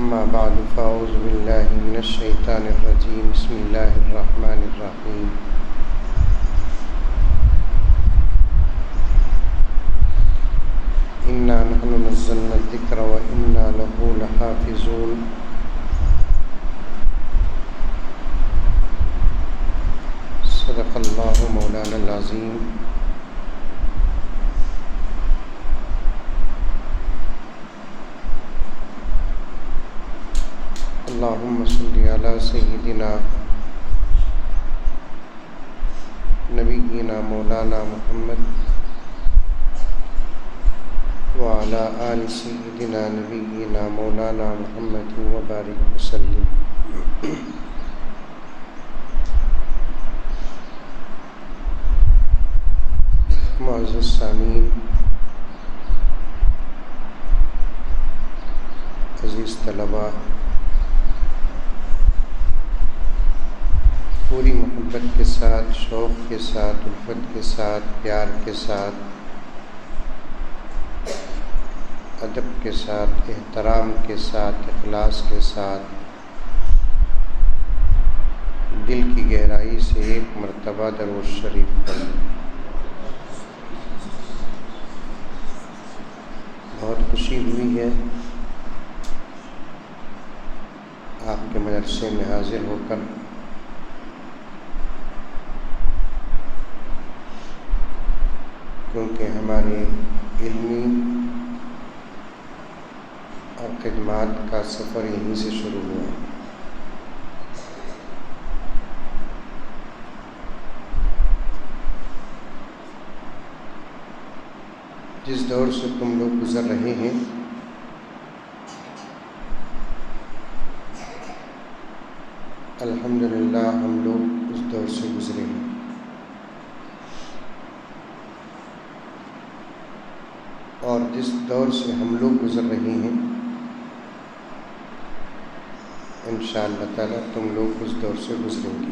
أما بعد فأعوذ بالله من الشيطان الرجيم بسم الله الرحمن الرحيم إنا نحن نزلنا الذكر وإنا له لحافظون صدق الله مولانا العظيم اللهم صل على سيدنا نبينا مولانا محمد وعلى آل سيدنا نبينا مولانا محمد وبارك وسلم. معزز سامعین، عزیز طلباء، پوری محبت کے ساتھ، شوق کے ساتھ، الفت کے ساتھ، پیار کے ساتھ، ادب کے ساتھ، احترام کے ساتھ، اخلاص کے ساتھ، دل کی گہرائی سے ایک مرتبہ درود شریف پڑھیں۔ بہت خوشی ہوئی ہے آپ کے مدرسے میں حاضر ہو کر، کیونکہ ہمارے علمی اور خدمات کا سفر یہیں سے شروع ہوا۔ جس دور سے تم لوگ گزر رہے ہیں، الحمدللہ ہم لوگ اس دور سے گزرے ہیں، اور جس دور سے ہم لوگ گزر رہے ہیں انشاءاللہ تعالیٰ تم لوگ اس دور سے گزریں گے۔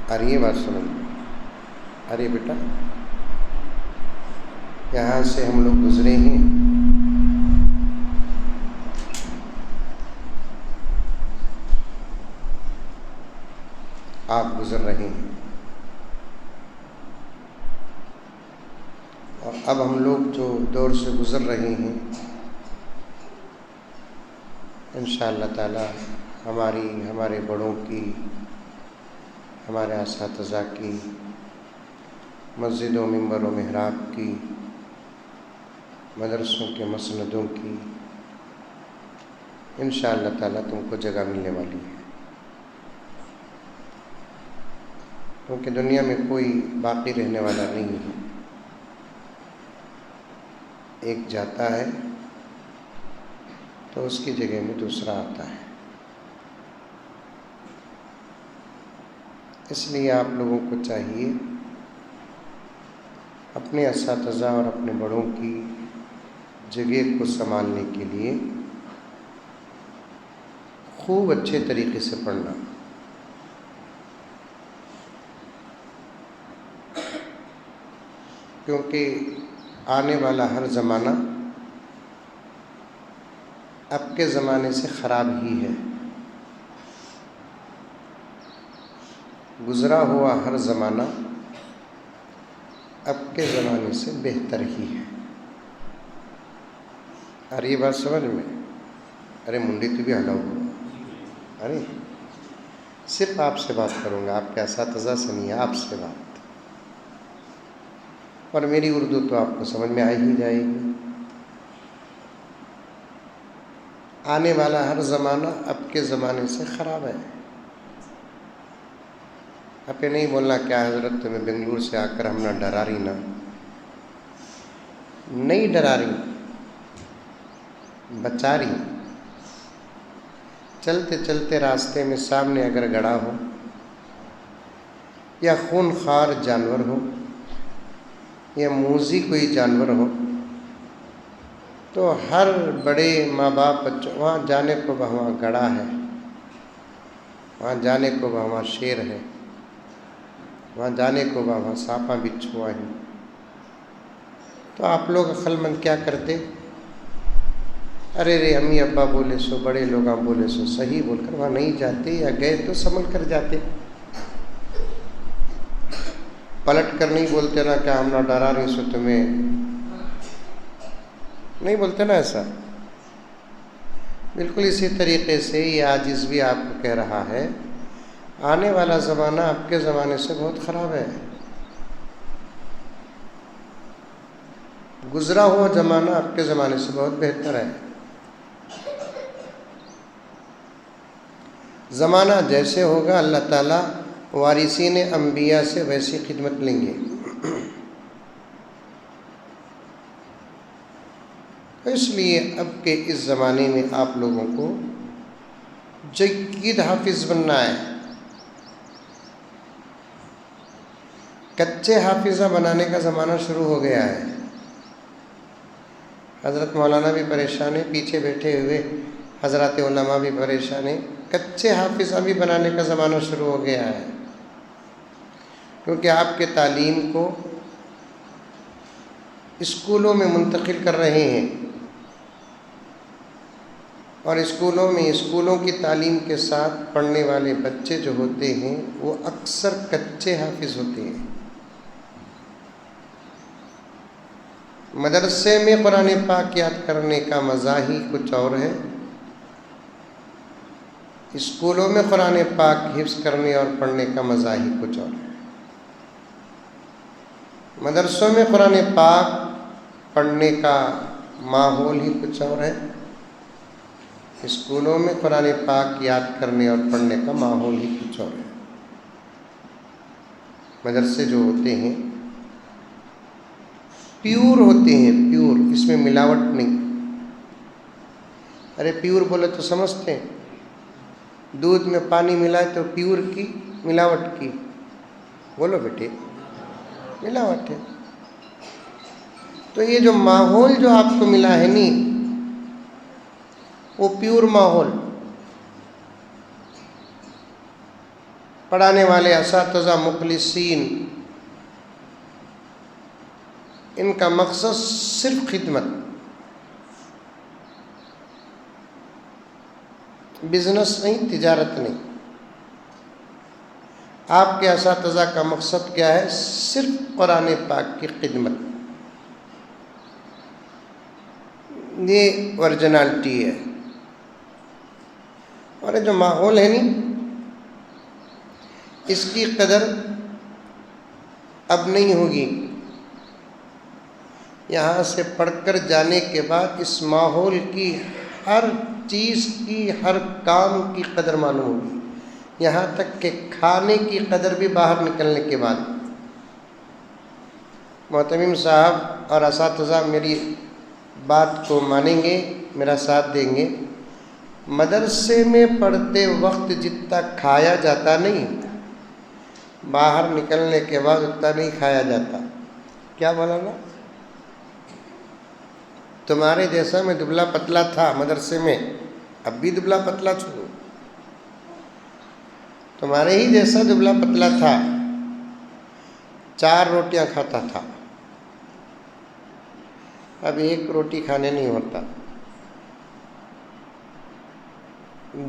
آ رہی ہے بات سمجھ میں؟ ارے بیٹا، یہاں سے ہم لوگ گزرے ہیں، آپ گزر رہے ہیں، اور اب ہم لوگ جو دور سے گزر رہے ہیں انشاءاللہ تعالی ہمارے بڑوں کی، ہمارے اساتذہ کی، مسجد و منبر و محراب کی، مدرسوں کے مسندوں کی انشاءاللہ تعالی تم کو جگہ ملنے والی ہے، کیونکہ دنیا میں کوئی باقی رہنے والا نہیں ہے، ایک جاتا ہے تو اس کی جگہ میں دوسرا آتا ہے۔ اس لیے آپ لوگوں کو چاہیے اپنے اساتذہ اور اپنے بڑوں کی جگہ کو سنبھالنے کے لیے خوب اچھے طریقے سے پڑھنا، کیونکہ آنے والا ہر زمانہ اب کے زمانے سے خراب ہی ہے، گزرا ہوا ہر زمانہ اب کے زمانے سے بہتر ہی ہے۔ ارے یہ بات سمجھ میں؟ ارے منڈی تو بھی ہلاؤ، ارے صرف آپ سے بات کروں گا، آپ کے اساتذہ سے نہیں، آپ سے بات، اور میری اردو تو آپ کو سمجھ میں آ ہی جائے گی۔ آنے والا ہر زمانہ اب کے زمانے سے خراب ہے۔ اب یہ نہیں بولنا کیا حضرت تمہیں بنگلور سے آ کر ہم نہ ڈرا رہی، نہیں ڈرا رہی، بچا رہی۔ چلتے چلتے راستے میں سامنے اگر گڑھا ہو یا خون خوار جانور ہو یا موذی کوئی جانور ہو تو ہر بڑے ماں باپ بچوں وہاں جانے کو وہاں گڑھا ہے، وہاں جانے کو وہاں شیر ہے، وہاں جانے کو وہاں سانپاں بچھوا ہیں، تو آپ لوگ عقل مند کیا کرتے؟ ارے رے امی ابا بولے سو، بڑے لوگ بولے سو، صحیح بول کر وہاں نہیں جاتے، یا گئے تو سنبھل کر جاتے، پلٹ کر نہیں بولتے نا کیا ہم نہ ڈرا رہی سو تمہیں، نہیں بولتے نا ایسا۔ بالکل اسی طریقے سے یہ عاجز بھی آپ کو کہہ رہا ہے آنے والا زمانہ آپ کے زمانے سے بہت خراب ہے، گزرا ہوا زمانہ آپ کے زمانے سے بہت بہتر ہے۔ زمانہ جیسے ہوگا اللہ تعالیٰ وارثین انبیاء سے ویسی خدمت لیں گے۔ اس لیے اب کے اس زمانے میں آپ لوگوں کو جید حافظ بننا ہے، کچے حافظہ بنانے کا زمانہ شروع ہو گیا ہے۔ حضرت مولانا بھی پریشان ہیں، پیچھے بیٹھے ہوئے حضرات علماء بھی پریشان ہیں، کچے حافظہ بھی بنانے کا زمانہ شروع ہو گیا ہے، کیونکہ آپ کے تعلیم کو اسکولوں میں منتقل کر رہے ہیں، اور اسکولوں کی تعلیم کے ساتھ پڑھنے والے بچے جو ہوتے ہیں وہ اکثر کچے حافظ ہوتے ہیں۔ مدرسے میں قرآن پاک یاد کرنے کا مزہ ہی کچھ اور ہے، اسکولوں میں قرآن پاک حفظ کرنے اور پڑھنے کا مزہ ہی کچھ اور ہے۔ مدرسوں میں قرآن پاک پڑھنے کا ماحول ہی کچھ اور ہے، اسکولوں میں قرآن پاک یاد کرنے اور پڑھنے کا ماحول ہی کچھ اور ہے۔ مدرسے جو ہوتے ہیں پیور ہوتے ہیں، پیور، اس میں ملاوٹ نہیں۔ ارے پیور بولے تو سمجھتے ہیں، دودھ میں پانی ملائے تو پیور کی ملاوٹ کی، بولو بیٹے ملاوٹ ہے۔ تو یہ جو ماحول جو آپ کو ملا ہے نہیں، وہ پیور ماحول، پڑھانے والے اساتذہ مخلصین، ان کا مقصد صرف خدمت، بزنس نہیں، تجارت نہیں۔ آپ کے اساتذہ کا مقصد کیا ہے؟ صرف قرآن پاک کی خدمت، یہ ورجنالٹی ہے۔ اور جو ماحول ہے نہیں، اس کی قدر اب نہیں ہوگی۔ یہاں سے پڑھ کر جانے کے بعد اس ماحول کی ہر چیز کی، ہر کام کی قدر معلوم ہوگی، یہاں تک کہ کھانے کی قدر بھی باہر نکلنے کے بعد۔ معتمم صاحب اور اساتذہ میری بات کو مانیں گے، میرا ساتھ دیں گے، مدرسے میں پڑھتے وقت جتنا کھایا جاتا نہیں، باہر نکلنے کے بعد اتنا نہیں کھایا جاتا۔ کیا بولا نا؟ تمہارے جیسا میں دبلا پتلا تھا مدرسے میں، اب بھی دبلا پتلا چھوڑو، تمہارے ہی جیسا دبلا پتلا تھا، 4 روٹیاں کھاتا تھا، اب 1 روٹی کھانے نہیں ہوتا،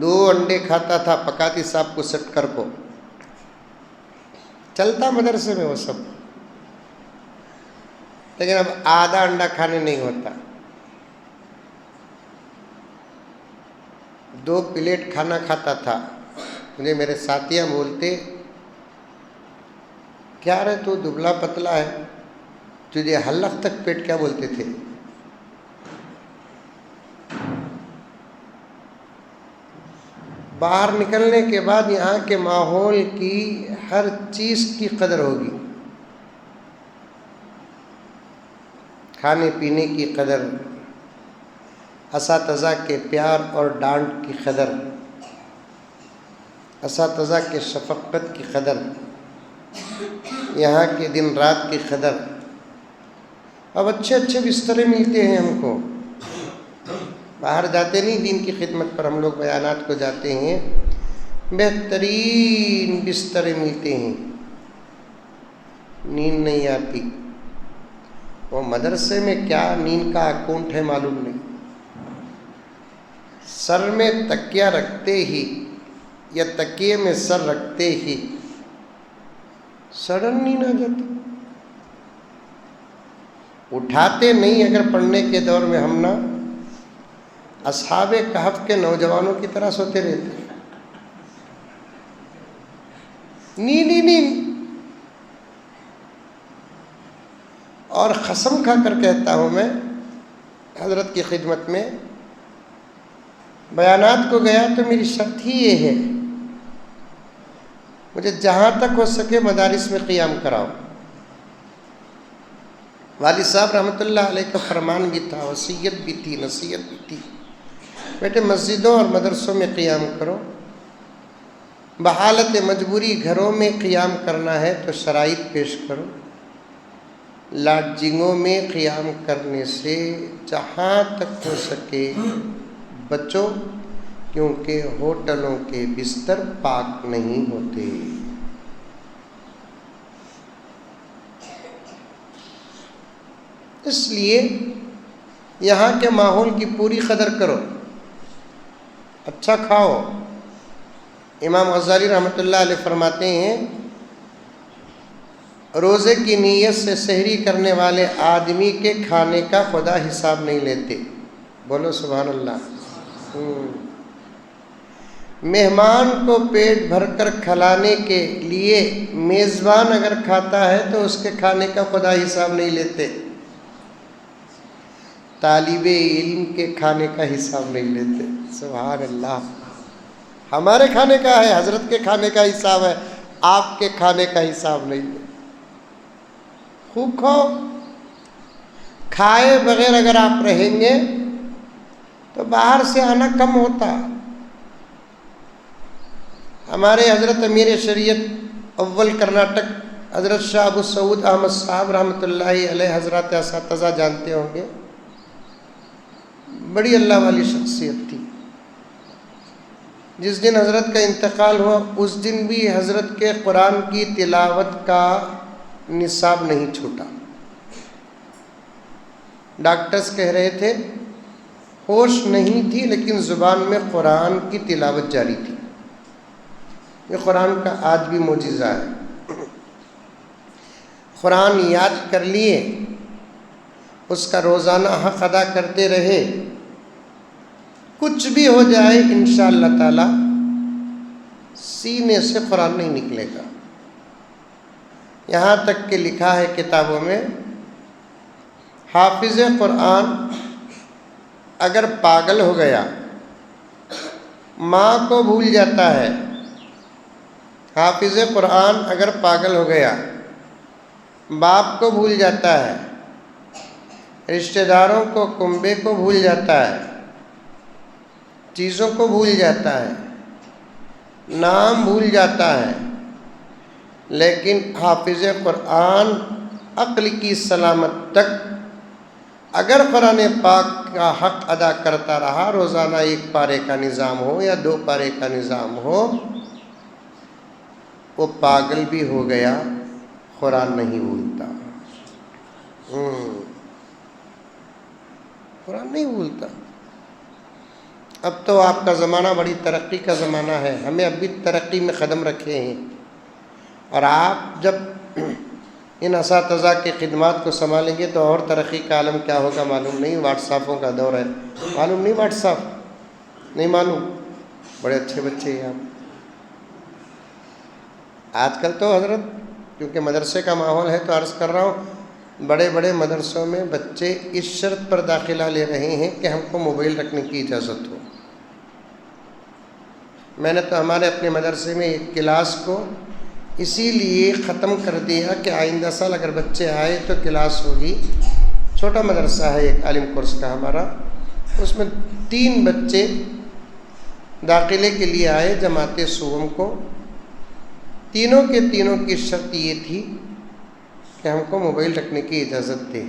2 انڈے کھاتا تھا، پکاتی صاحب کو سٹ کر کو، چلتا مدرسے میں وہ سب، لیکن اب آدھا انڈا کھانے نہیں ہوتا، 2 پلیٹ کھانا کھاتا تھا۔ مجھے میرے ساتھیاں بولتے، کیا رہے تو دبلا پتلا ہے، تجھے حلق تک پیٹ، کیا بولتے تھے؟ باہر نکلنے کے بعد یہاں کے ماحول کی ہر چیز کی قدر ہوگی، کھانے پینے کی قدر، اساتذہ کے پیار اور ڈانٹ کی قدر، اساتذہ کے شفقت کی قدر، یہاں کے دن رات کی قدر۔ اب اچھے اچھے بسترے ملتے ہیں ہم کو، باہر جاتے نہیں، دین کی خدمت پر ہم لوگ بیانات کو جاتے ہیں، بہترین بسترے ملتے ہیں، نیند نہیں آتی۔ وہ مدرسے میں کیا نیند کا اکاؤنٹ ہے معلوم نہیں۔ سر میں تکیہ رکھتے ہی یا تکیے میں سر رکھتے ہی سڑن نیند آ جاتی. اٹھاتے نہیں. اگر پڑھنے کے دور میں ہم نا اصحاب کہف کے نوجوانوں کی طرح سوتے رہتے. نیند. اور قسم کھا کر کہتا ہوں میں حضرت کی خدمت میں، بیانات کو گیا تو میری شرط ہی یہ ہے، مجھے جہاں تک ہو سکے مدارس میں قیام کراؤ. والد صاحب رحمۃ اللہ علیہ کا فرمان بھی تھا، وصیت بھی تھی، نصیحت بھی تھی، بیٹے مسجدوں اور مدرسوں میں قیام کرو. بحالت مجبوری گھروں میں قیام کرنا ہے تو شرائط پیش کرو. لاڈجنگوں میں قیام کرنے سے جہاں تک ہو سکے بچو، کیونکہ ہوٹلوں کے بستر پاک نہیں ہوتے. اس لیے یہاں کے ماحول کی پوری قدر کرو، اچھا کھاؤ. امام غزالی رحمۃ اللہ علیہ فرماتے ہیں، روزے کی نیت سے سحری کرنے والے آدمی کے کھانے کا خدا حساب نہیں لیتے. بولو سبحان اللہ. مہمان کو پیٹ بھر کر کھلانے کے لیے میزبان اگر کھاتا ہے تو اس کے کھانے کا خدا حساب نہیں لیتے. طالب علم کے کھانے کا حساب نہیں لیتے. سبحان اللہ. ہمارے کھانے کا ہے، حضرت کے کھانے کا حساب ہے، آپ کے کھانے کا حساب نہیں ہے. خوب کھاؤ. کھائے بغیر اگر آپ رہیں گے تو باہر سے آنا کم ہوتا. ہمارے حضرت امیر شریعت اول کرناٹک حضرت شاہ ابو سعود احمد صاحب رحمۃ اللہ علیہ حضرات اساتذہ جانتے ہوں گے، بڑی اللہ والی شخصیت تھی. جس دن حضرت کا انتقال ہوا اس دن بھی حضرت کے قرآن کی تلاوت کا نصاب نہیں چھوٹا. ڈاکٹرز کہہ رہے تھے ہوش نہیں تھی لیکن زبان میں قرآن کی تلاوت جاری تھی. یہ قرآن کا آج بھی معجزہ ہے. قرآن یاد کر لیے، اس کا روزانہ حق ادا کرتے رہے، کچھ بھی ہو جائے انشاءاللہ تعالی سینے سے قرآن نہیں نکلے گا. یہاں تک کہ لکھا ہے کتابوں میں، حافظ قرآن اگر پاگل ہو گیا، ماں کو بھول جاتا ہے. حافظ قرآن اگر پاگل ہو گیا، باپ کو بھول جاتا ہے، رشتہ داروں کو، کنبے کو بھول جاتا ہے، چیزوں کو بھول جاتا ہے، نام بھول جاتا ہے، لیکن حافظ قرآن عقل کی سلامت تک اگر قرآن پاک کا حق ادا کرتا رہا، روزانہ 1 پارے کا نظام ہو یا 2 پارے کا نظام ہو، وہ پاگل بھی ہو گیا، قرآن نہیں بھولتا. قرآن نہیں بھولتا. اب تو آپ کا زمانہ بڑی ترقی کا زمانہ ہے، ہمیں اب بھی ترقی میں قدم رکھے ہیں. اور آپ جب ان اساتذہ کی خدمات کو سنبھالیں گے تو اور ترقی کا عالم کیا ہوگا معلوم نہیں. واٹس ایپوں کا دور ہے، معلوم نہیں. واٹس ایپ نہیں معلوم. بڑے اچھے بچے ہیں آپ. آج کل تو حضرت کیونکہ مدرسے کا ماحول ہے تو عرض کر رہا ہوں، بڑے بڑے مدرسوں میں بچے اس شرط پر داخلہ لے رہے ہیں کہ ہم کو موبائل رکھنے کی اجازت ہو. میں نے تو ہمارے اپنے مدرسے میں ایک کلاس کو اسی لیے ختم کر دیا کہ آئندہ سال اگر بچے آئے تو کلاس ہوگی. چھوٹا مدرسہ ہے ایک عالم کورس کا ہمارا، اس میں 3 بچے داخلے کے لیے آئے جماعت صوم کو. تینوں کے تینوں کی شرط یہ تھی کہ ہم کو موبائل رکھنے کی اجازت دے.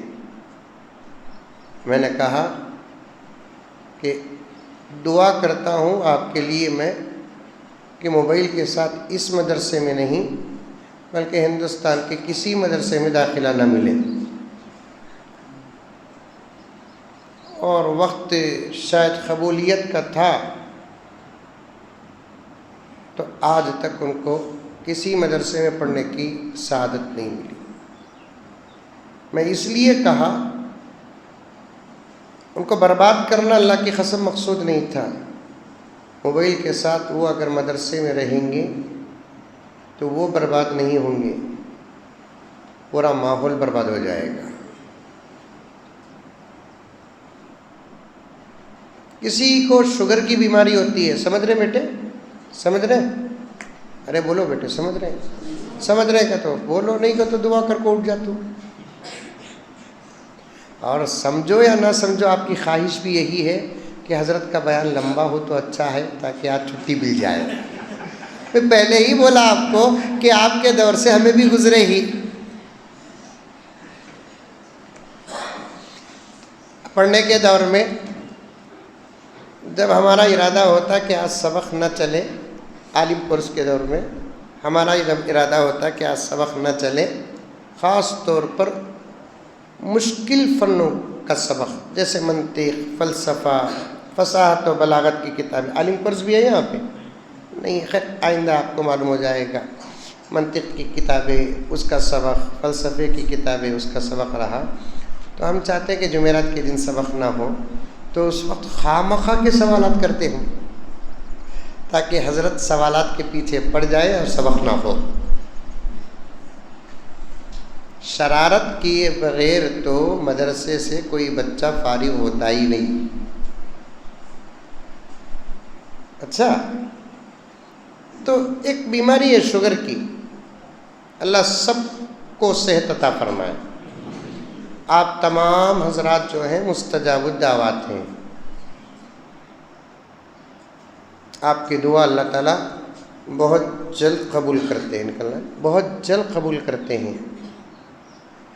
میں نے کہا کہ دعا کرتا ہوں آپ کے لیے میں کہ موبائل کے ساتھ اس مدرسے میں نہیں بلکہ ہندوستان کے کسی مدرسے میں داخلہ نہ ملے. اور وقت شاید قبولیت کا تھا، تو آج تک ان کو کسی مدرسے میں پڑھنے کی سعادت نہیں ملی۔ میں اس لیے کہا، ان کو برباد کرنا اللہ کی قسم مقصود نہیں تھا۔ موبائل کے ساتھ وہ اگر مدرسے میں رہیں گے تو وہ برباد نہیں ہوں گے، پورا ماحول برباد ہو جائے گا۔ کسی کو شوگر کی بیماری ہوتی ہے، سمجھ رہے بیٹے؟ سمجھ رہے؟ ارے بولو بیٹے، سمجھ رہے؟ سمجھ رہے کہ تو بولو، نہیں کہ تو دعا کر کو اٹھ جاتا ہوں۔ اور سمجھو یا نہ سمجھو، آپ کی خواہش بھی یہی ہے کہ حضرت کا بیان لمبا ہو تو اچھا ہے، تاکہ آج چھٹی مل جائے۔ میں پہلے ہی بولا آپ کو کہ آپ کے دور سے ہمیں بھی گزرے ہی۔ پڑھنے کے دور میں جب ہمارا ارادہ ہوتا کہ آج سبق نہ چلے، عالم کورس کے دور میں ہمارا جب ارادہ ہوتا کہ آج سبق نہ چلے، خاص طور پر مشکل فنوں کا سبق جیسے منطق، فلسفہ، فصاحت و بلاغت کی کتابیں، عالم کورس بھی ہے یہاں پہ نہیں، خیر آئندہ آپ کو معلوم ہو جائے گا۔ منطق کی کتابیں اس کا سبق، فلسفے کی کتابیں اس کا سبق رہا، تو ہم چاہتے ہیں کہ جمعرات کے دن سبق نہ ہو، تو اس وقت خواہ کے سوالات کرتے ہوں، تاکہ حضرت سوالات کے پیچھے پڑ جائے اور سبق نہ ہو۔ شرارت کیے بغیر تو مدرسے سے کوئی بچہ فارغ ہوتا ہی نہیں۔ اچھا، تو ایک بیماری ہے شوگر کی، اللہ سب کو صحت عطا فرمائے۔ آپ تمام حضرات جو ہیں مستجاب الدعوات ہیں، آپ کی دعا اللہ تعالیٰ بہت جلد قبول کرتے ہیں، بہت جلد قبول کرتے ہیں۔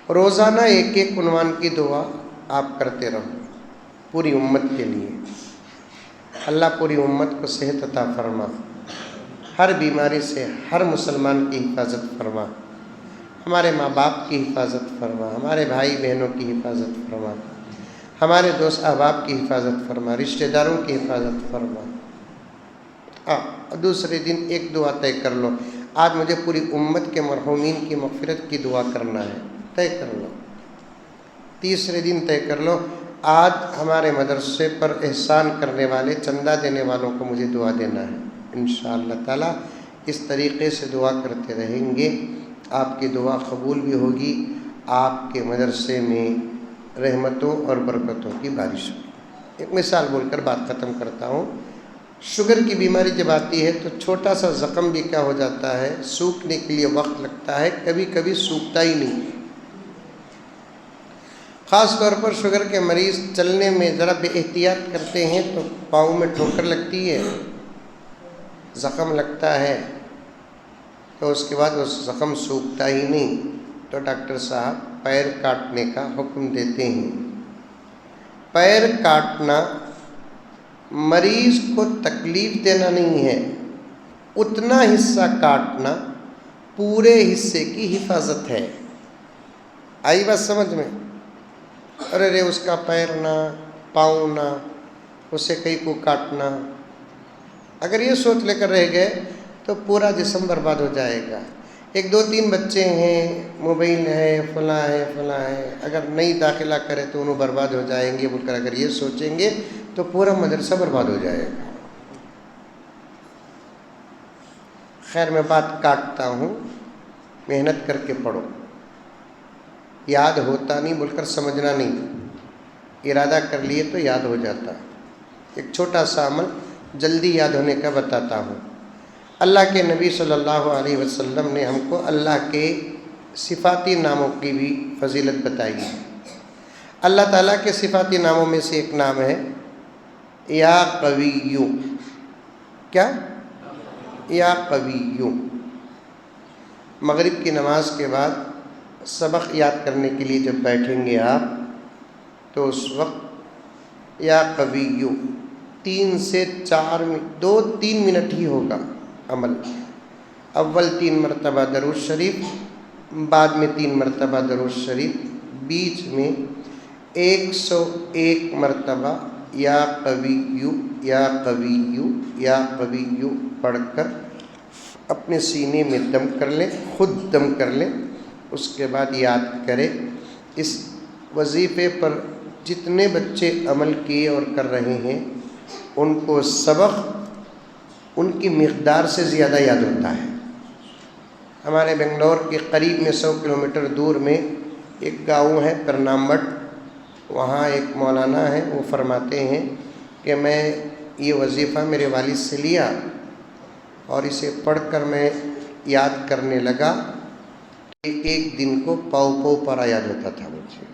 روزانہ ایک ایک عنوان کی دعا آپ کرتے رہو پوری امت کے لیے۔ اللہ پوری امت کو صحت عطا فرما، ہر بیماری سے ہر مسلمان کی حفاظت فرما، ہمارے ماں باپ کی حفاظت فرما، ہمارے بھائی بہنوں کی حفاظت فرما، ہمارے دوست احباب کی حفاظت فرما، رشتہ داروں کی حفاظت فرما۔ دوسرے دن ایک دعا طے کر لو، آج مجھے پوری امت کے مرحومین کی مغفرت کی دعا کرنا ہے، طے کر لو۔ تیسرے دن طے کر لو، آج ہمارے مدرسے پر احسان کرنے والے، چندہ دینے والوں کو مجھے دعا دینا ہے۔ انشاءاللہ تعالیٰ اس طریقے سے دعا کرتے رہیں گے، آپ کی دعا قبول بھی ہوگی، آپ کے مدرسے میں رحمتوں اور برکتوں کی بارش ہوگی۔ ایک مثال بول کر بات ختم کرتا ہوں۔ شوگر کی بیماری جب آتی ہے تو چھوٹا سا زخم بھی کیا ہو جاتا ہے، سوکھنے کے لیے وقت لگتا ہے، کبھی کبھی سوکھتا ہی نہیں۔ خاص طور پر شوگر کے مریض چلنے میں ذرا بے احتیاط کرتے ہیں تو پاؤں میں ٹھوکر لگتی ہے، زخم لگتا ہے، تو اس کے بعد وہ زخم سوکھتا ہی نہیں، تو ڈاکٹر صاحب پیر کاٹنے کا حکم دیتے ہیں۔ پیر کاٹنا مریض کو تکلیف دینا نہیں ہے، اتنا حصہ کاٹنا پورے حصے کی حفاظت ہے۔ آئی بات سمجھ میں؟ ارے اس کا پیر نہ، پاؤں نہ، اسے کہیں کو کاٹنا، اگر یہ سوچ لے کر رہ گئے تو پورا جسم برباد ہو جائے گا۔ ایک دو تین بچے ہیں، موبائل ہے، فلاں ہے، فلاں ہے، اگر نہیں داخلہ کرے تو انہوں برباد ہو جائیں گے بول کر اگر یہ سوچیں گے تو پورا مدرسہ برباد ہو جائے گا۔ خیر میں بات کاٹتا ہوں، محنت کر کے پڑھو، یاد ہوتا نہیں بول کر سمجھنا نہیں، ارادہ کر لیے تو یاد ہو جاتا۔ ایک چھوٹا سا عمل جلدی یاد ہونے کا بتاتا ہوں۔ اللہ کے نبی صلی اللہ علیہ وسلم نے ہم کو اللہ کے صفاتی ناموں کی بھی فضیلت بتائی ہے۔ اللہ تعالیٰ کے صفاتی ناموں میں سے ایک نام ہے یا قویو۔ کیا؟ یا قویو۔ مغرب کی نماز کے بعد سبق یاد کرنے کے لیے جب بیٹھیں گے آپ تو اس وقت یا قویو 3 سے 4 2-3 منٹ ہی ہوگا عمل۔ اول 3 مرتبہ درود شریف، بعد میں 3 مرتبہ درود شریف، بیچ میں 101 مرتبہ یا قویو یا قویو یا قویو پڑھ کر اپنے سینے میں دم کر لیں، خود دم کر لیں، اس کے بعد یاد کرے۔ اس وظیفے پر جتنے بچے عمل کیے اور کر رہے ہیں ان کو سبق ان کی مقدار سے زیادہ یاد ہوتا ہے۔ ہمارے بنگلور کے قریب میں 100 کلومیٹر دور میں ایک گاؤں ہے پرنامبٹ، وہاں ایک مولانا ہے، وہ فرماتے ہیں کہ میں یہ وظیفہ میرے والد سے لیا اور اسے پڑھ کر میں یاد کرنے لگا کہ ایک دن کو پاؤ پارا یاد ہوتا تھا مجھے۔